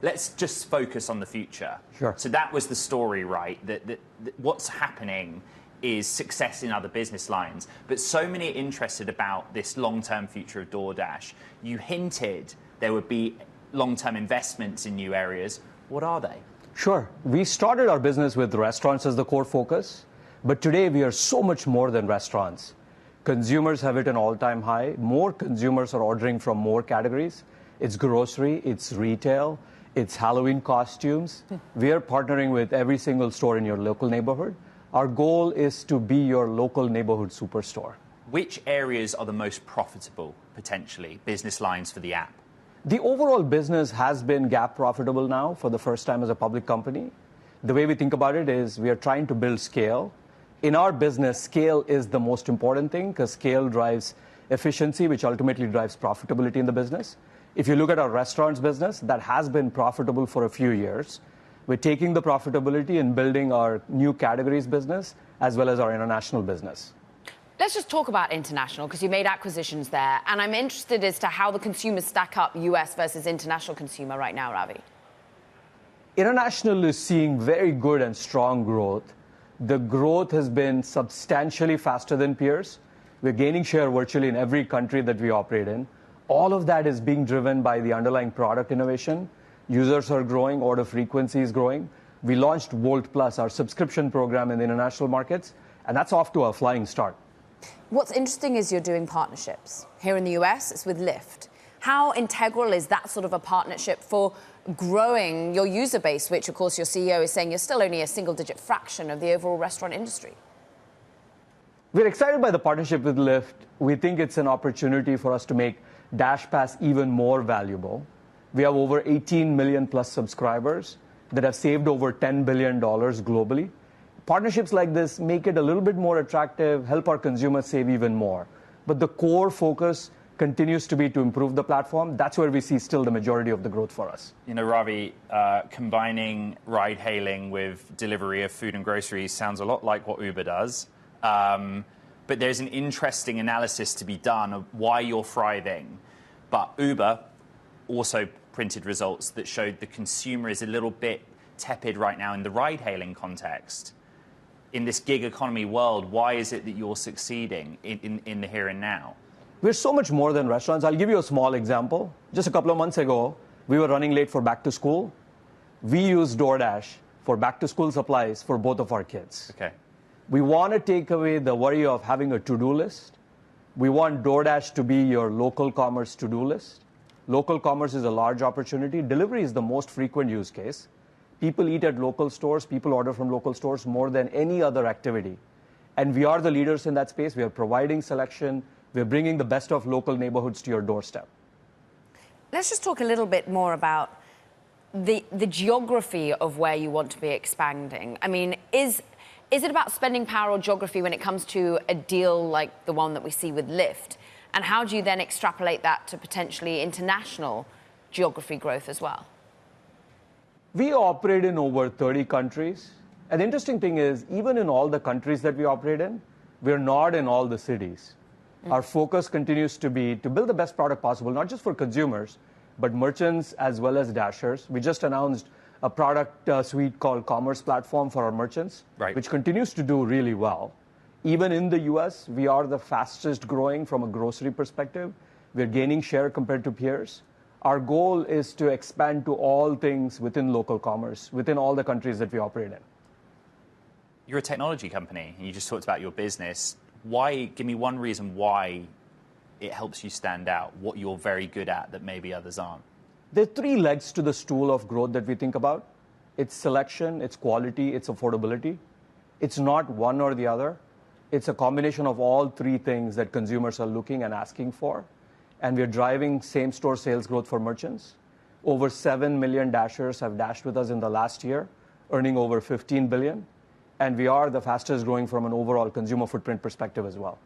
Let's just focus on the future. Sure. So that was the story, right? That what's happening is success in other business lines. But so many are interested about this long-term future of DoorDash. You hinted there would be long-term investments in new areas. What are they? Sure. We started our business with restaurants as the core focus, but today we are so much more than restaurants. Consumers have hit an all-time high. More consumers are ordering from more categories. It's grocery, it's retail, it's Halloween costumes. We are partnering with every single store in your local neighborhood. Our goal is to be your local neighborhood superstore. Which areas are the most profitable, potentially, business lines for the app? The overall business has been GAAP profitable now for the first time as a public company. The way we think about it is we are trying to build scale. In our business, scale is the most important thing because scale drives efficiency, which ultimately drives profitability in the business. If you look at our restaurants business, that has been profitable for a few years. We're taking the profitability and building our new categories business as well as our international business. Let's just talk about international, because you made acquisitions there. And I'm interested as to how the consumers stack up US versus international consumer right now, Ravi. International is seeing very good and strong growth. The growth has been substantially faster than peers. We're gaining share virtually in every country that we operate in. All of that is being driven by the underlying product innovation. Users are growing, order frequency is growing. We launched Volt Plus, our subscription program in the international markets, and that's off to a flying start. What's interesting is you're doing partnerships. Here in the US, it's with Lyft. How integral is that sort of a partnership for growing your user base, which, of course, your CEO is saying you're still only a single-digit fraction of the overall restaurant industry? We're excited by the partnership with Lyft. We think it's an opportunity for us to make DashPass even more valuable. We have over 18 million plus subscribers that have saved over $10 billion globally. Partnerships like this make it a little bit more attractive, help our consumers save even more. But the core focus continues to be to improve the platform. That's where we see still the majority of the growth for us. You know, Ravi, combining ride-hailing with delivery of food and groceries sounds a lot like what Uber does. But there's an interesting analysis to be done of why you're thriving. But Uber also printed results that showed the consumer is a little bit tepid right now in the ride-hailing context. In this gig economy world, why is it that you're succeeding in the here and now? We're so much more than restaurants. I'll give you a small example. Just a couple of months ago, we were running late for back to school. We used DoorDash for back to school supplies for both of our kids. Okay. We want to take away the worry of having a to-do list. We want DoorDash to be your local commerce to-do list. Local commerce is a large opportunity. Delivery is the most frequent use case. People eat at local stores. People order from local stores more than any other activity. And we are the leaders in that space. We are providing selection. We're bringing the best of local neighborhoods to your doorstep. Let's just talk a little bit more about the geography of where you want to be expanding. I mean, is it about spending power or geography when it comes to a deal like the one that we see with Lyft? And how do you then extrapolate that to potentially international geography growth as well? We operate in over 30 countries. And the interesting thing is, even in all the countries that we operate in, we're not in all the cities. Our focus continues to be to build the best product possible, not just for consumers, but merchants as well as Dashers. We just announced a product suite called Commerce Platform for our merchants, right, which continues to do really well. Even in the US, we are the fastest growing from a grocery perspective. We're gaining share compared to peers. Our goal is to expand to all things within local commerce, within all the countries that we operate in. You're a technology company, and you just talked about your business. Why? Give me one reason why it helps you stand out, what you're very good at that maybe others aren't. There are three legs to the stool of growth that we think about. It's selection, it's quality, it's affordability. It's not one or the other. It's a combination of all three things that consumers are looking and asking for. And we're driving same-store sales growth for merchants. Over 7 million Dashers have dashed with us in the last year, earning over $15 billion. And we are the fastest growing from an overall consumer footprint perspective as well.